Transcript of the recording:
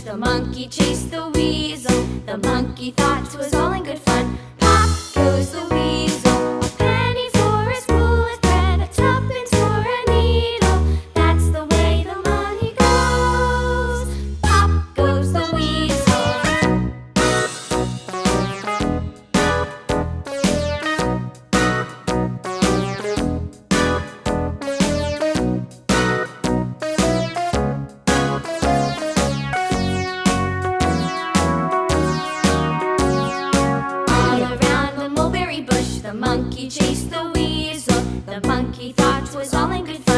The monkey chased the weasel. The monkey thought 'twas all in good fun. Pop goes the weasel. A penny for a spool of thread, a tuppence for a needle. That's the way the money goes. Pop goes the weasel. The monkey chased the weasel. The monkey thought 'twas all in good fun.